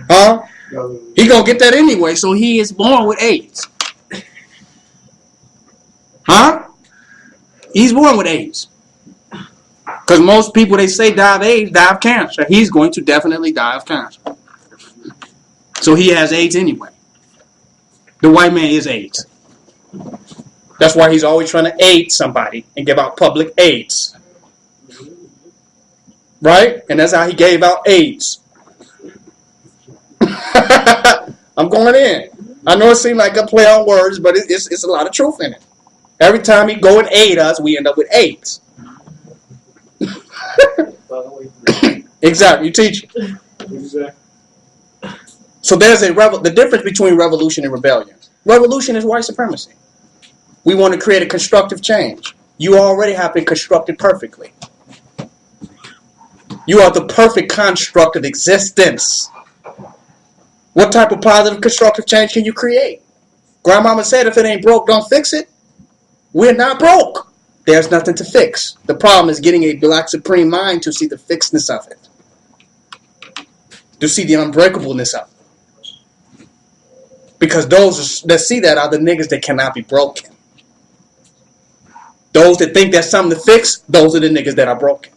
Huh? He gonna get that anyway, so he is born with AIDS. Huh? He's born with AIDS. Because most people they say die of AIDS, die of cancer. He's going to definitely die of cancer. So he has AIDS anyway. The white man is AIDS. That's why he's always trying to aid somebody and give out public AIDS. Right? And that's how he gave out AIDS. I'm going in. I know it seems like a play on words, but it's a lot of truth in it. Every time he go and aid us, we end up with AIDS. Exactly. You teach. So there's the difference between revolution and rebellion. Revolution is white supremacy. We want to create a constructive change. You already have been constructed perfectly. You are the perfect construct of existence. What type of positive constructive change can you create? Grandmama said if it ain't broke, don't fix it. We're not broke. There's nothing to fix. The problem is getting a black supreme mind to see the fixedness of it. To see the unbreakableness of it. Because those that see that are the niggas that cannot be broken. Those that think there's something to fix, those are the niggas that are broken.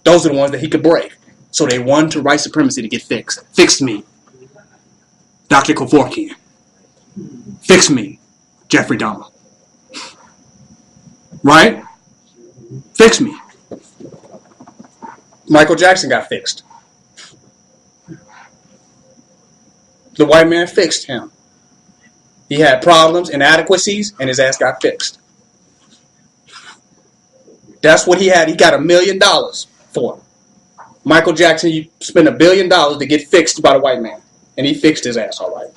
Those are the ones that he could break. So they want to white supremacy to get fixed. Fix me, Dr. Kevorkian. Fix me, Jeffrey Dahmer. Right? Fix me. Michael Jackson got fixed. The white man fixed him. He had problems, inadequacies, and his ass got fixed. That's what he had. He got $1 million for. Michael Jackson, you spent $1 billion to get fixed by the white man. And he fixed his ass all right.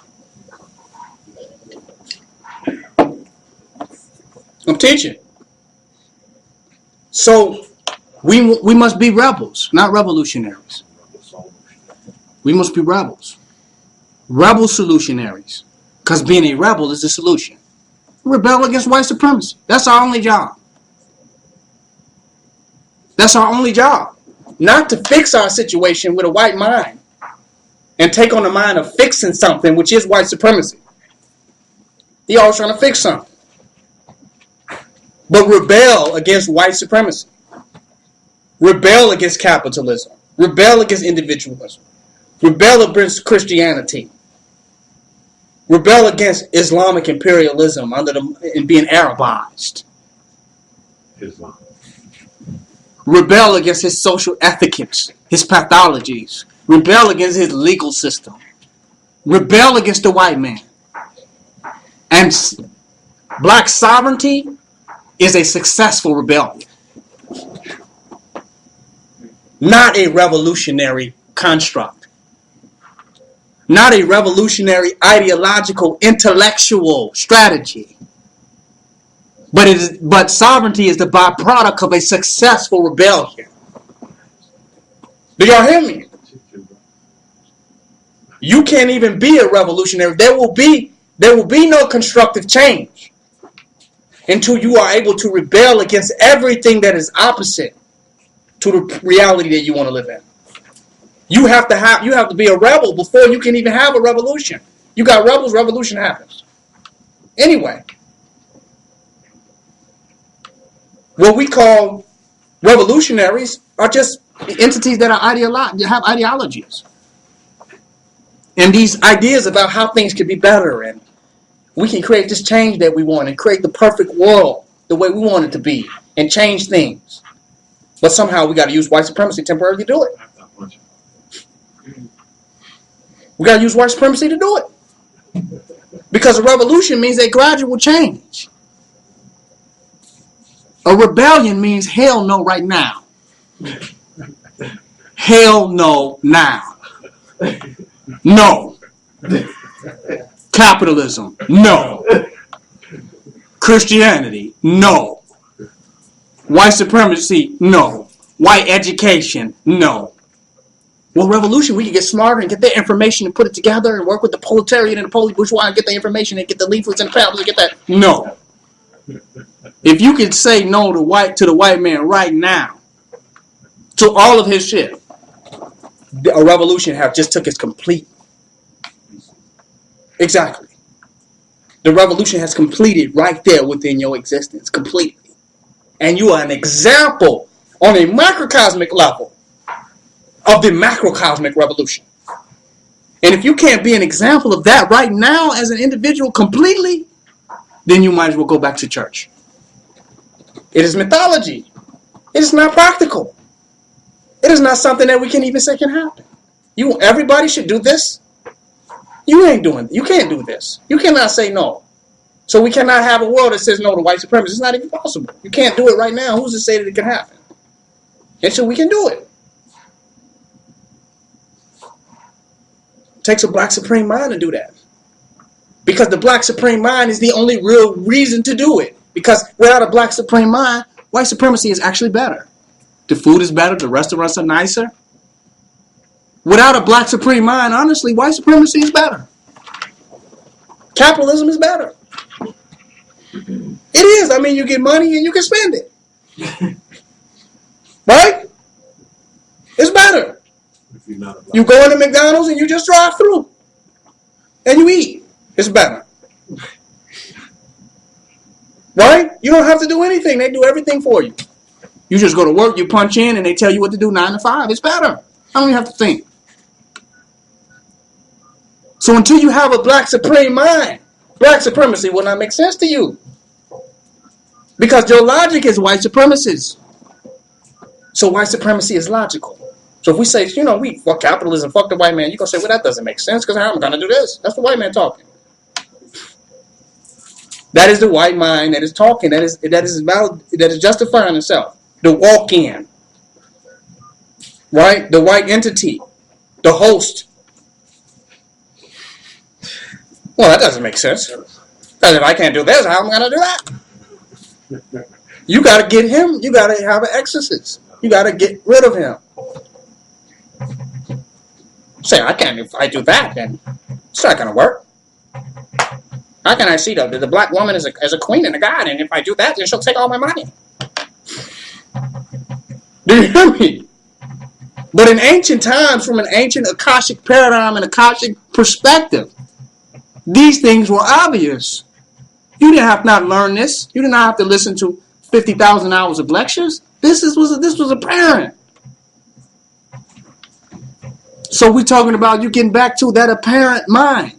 I'm teaching. So we must be rebels, not revolutionaries. We must be rebels. Rebel solutionaries. Because being a rebel is the solution. Rebel against white supremacy. That's our only job. That's our only job. Not to fix our situation with a white mind and take on the mind of fixing something, which is white supremacy. He always trying to fix something. But rebel against white supremacy. Rebel against capitalism. Rebel against individualism. Rebel against Christianity. Rebel against Islamic imperialism and being Arabized. Islam. Rebel against his social etiquettes, his pathologies. Rebel against his legal system. Rebel against the white man. And black sovereignty is a successful rebellion. Not a revolutionary construct. Not a revolutionary ideological intellectual strategy. But sovereignty is the byproduct of a successful rebellion. Do y'all hear me? You can't even be a revolutionary. There will be no constructive change until you are able to rebel against everything that is opposite to the reality that you want to live in. You have to be a rebel before you can even have a revolution. You got rebels, revolution happens. Anyway. What we call revolutionaries are just entities that are have ideologies. And these ideas about how things could be better and we can create this change that we want and create the perfect world the way we want it to be and change things. But somehow we got to use white supremacy temporarily to do it. We got to use white supremacy to do it. Because a revolution means a gradual change. A rebellion means hell no right now. Hell no now. No. Capitalism, no. Christianity, no. White supremacy, no. White education, no. Well, revolution, we can get smarter and get the information and put it together and work with the proletariat and the police bourgeois and get the information and get the leaflets and the pamphlets and get that. No. If you could say no to the white man right now, to all of his shit, a revolution have just took its complete. Exactly. The revolution has completed right there within your existence, completely. And you are an example on a microcosmic level of the macrocosmic revolution. And if you can't be an example of that right now as an individual completely, then you might as well go back to church. It is mythology. It is not practical. It is not something that we can even say can happen. Everybody should do this. You ain't doing it. You can't do this. You cannot say no. So we cannot have a world that says no to white supremacy. It's not even possible. You can't do it right now. Who's to say that it can happen? And so we can do it. It takes a black supreme mind to do that. Because the black supreme mind is the only real reason to do it. Because without a black supreme mind, white supremacy is actually better. The food is better. The restaurants are nicer. Without a black supreme mind, honestly, white supremacy is better. Capitalism is better. It is. I mean, you get money and you can spend it. Right? It's better. You go into McDonald's and you just drive through. And you eat. It's better. Right? You don't have to do anything. They do everything for you. You just go to work, you punch in, and they tell you what to do 9 to 5. It's better. I don't even have to think. So until you have a black supreme mind, black supremacy will not make sense to you. Because your logic is white supremacist. So white supremacy is logical. So if we say, we fuck capitalism, fuck the white man, you're going to say, well, that doesn't make sense because how am I going to do this? That's the white man talking. That is the white mind that is talking. That is valid, that is justifying itself. The walk-in. Right? The white entity. The host. Well, that doesn't make sense. Because if I can't do this, how am I going to do that? You got to get him. You got to have an exorcist. You got to get rid of him. Say, I can't. If I do that, then it's not going to work. How can I see the black woman as a queen and a god? And if I do that, then she'll take all my money. Do you hear me? But in ancient times, from an ancient Akashic paradigm and Akashic perspective, these things were obvious. You didn't have to not learn this. You did not have to listen to 50,000 hours of lectures. This was apparent. So we're talking about you getting back to that apparent mind.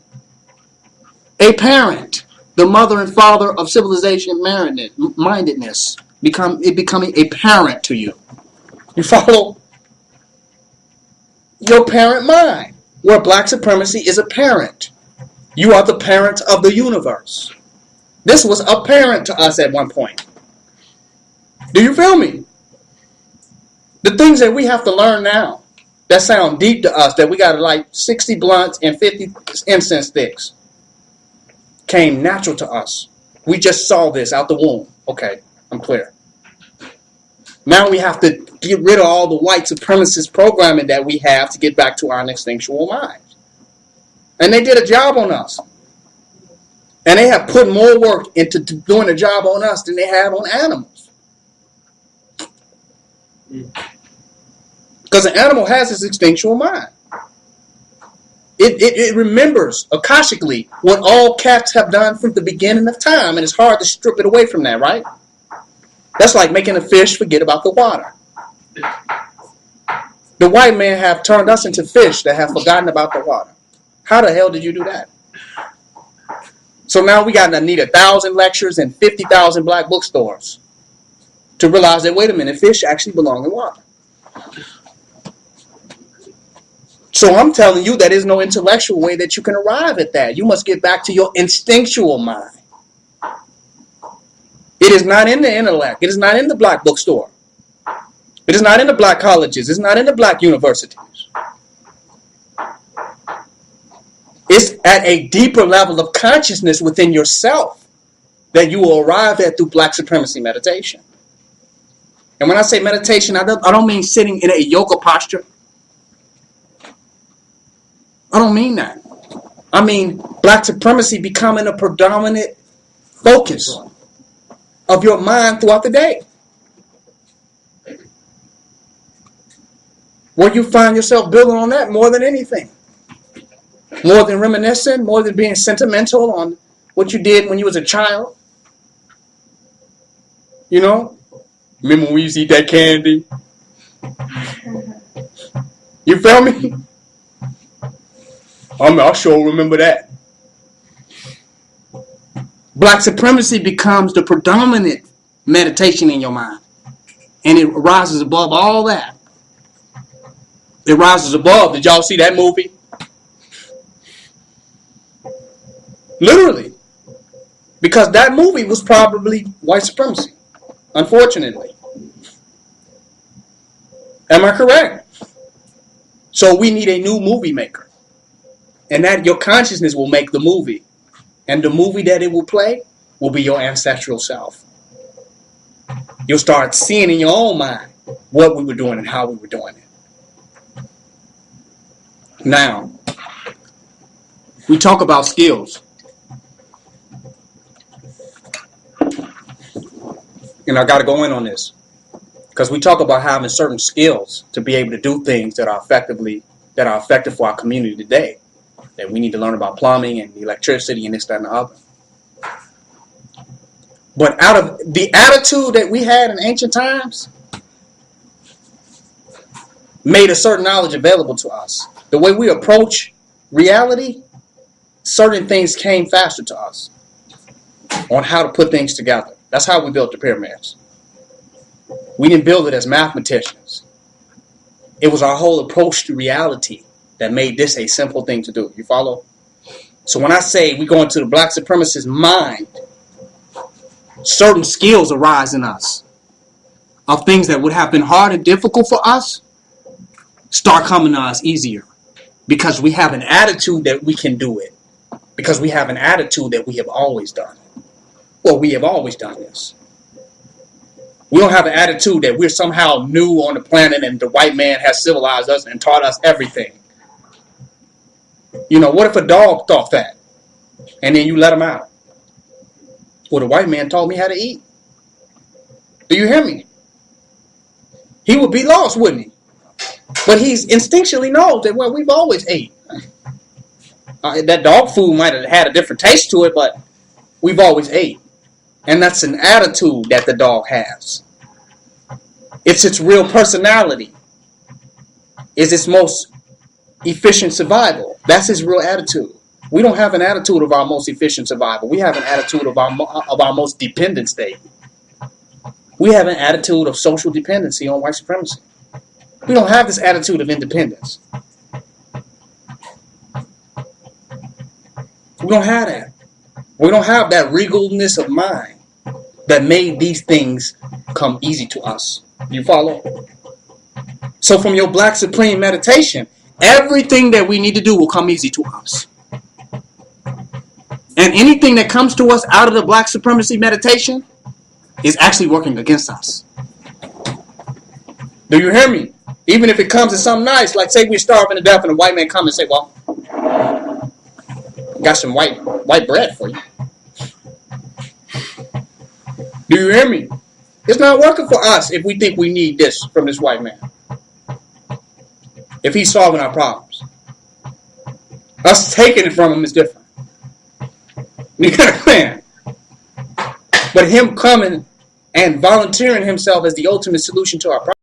A parent, the mother and father of civilization mindedness, becoming a parent to you. You follow? Your parent mind, where black supremacy is apparent. You are the parent of the universe. This was apparent to us at one point. Do you feel me? The things that we have to learn now that sound deep to us, that we got to light 60 blunts and 50 incense sticks, came natural to us. We just saw this out the womb. Okay, I'm clear. Now we have to get rid of all the white supremacist programming that we have to get back to our instinctual minds. And they did a job on us. And they have put more work into doing a job on us than they have on animals. Because an animal has its instinctual mind. It remembers akashically what all cats have done from the beginning of time, and it's hard to strip it away from that, right? That's like making a fish forget about the water. The white men have turned us into fish that have forgotten about the water. How the hell did you do that? So now we got to need 1,000 lectures and 50,000 black bookstores to realize that, wait a minute, fish actually belong in water. So I'm telling you that there's no intellectual way that you can arrive at that. You must get back to your instinctual mind. It is not in the intellect. It is not in the black bookstore. It is not in the black colleges. It's not in the black universities. It's at a deeper level of consciousness within yourself that you will arrive at through black supremacy meditation. And when I say meditation, I don't mean sitting in a yoga posture. I don't mean that. I mean black supremacy becoming a predominant focus of your mind throughout the day. Where you find yourself building on that more than anything. More than reminiscing, more than being sentimental on what you did when you was a child. You know? Remember when we used to eat that candy? You feel me? I sure remember that. Black supremacy becomes the predominant meditation in your mind. And it rises above all that. It rises above. Did y'all see that movie? Literally. Because that movie was probably white supremacy. Unfortunately. Am I correct? So we need a new movie maker. And that your consciousness will make the movie. And the movie that it will play will be your ancestral self. You'll start seeing in your own mind what we were doing and how we were doing it. Now, we talk about skills. And I got to go in on this. Because we talk about having certain skills to be able to do things that are effective for our community today. That we need to learn about plumbing and electricity and this, that, and the other. But out of the attitude that we had in ancient times, made a certain knowledge available to us. The way we approach reality, certain things came faster to us on how to put things together. That's how we built the pyramids. We didn't build it as mathematicians. It was our whole approach to reality that made this a simple thing to do. You follow? So when I say we go into the black supremacist mind, certain skills arise in us of things that would have been hard and difficult for us start coming to us easier because we have an attitude that we can do it, because we have an attitude that we have always done it. Well, we have always done this. We don't have an attitude that we're somehow new on the planet and the white man has civilized us and taught us everything. You know, what if a dog thought that and then you let him out? Well, the white man taught me how to eat. Do you hear me? He would be lost, wouldn't he? But he's instinctually knows that, well, we've always ate. That dog food might have had a different taste to it, but we've always ate. And that's an attitude that the dog has. It's its real personality. It's its most efficient survival. That's his real attitude. We don't have an attitude of our most efficient survival. We have an attitude of our most dependent state. We have an attitude of social dependency on white supremacy. We don't have this attitude of independence. We don't have that. We don't have that regalness of mind that made these things come easy to us. You follow? So from your Black Supreme meditation, everything that we need to do will come easy to us. And anything that comes to us out of the Black Supremacy meditation is actually working against us. Do you hear me? Even if it comes as something nice, like say we're starving to death and a white man comes and say, well, got some white bread for you. Do you hear me? It's not working for us if we think we need this from this white man. If he's solving our problems. Us taking it from him is different. You understand? But him coming and volunteering himself as the ultimate solution to our problem.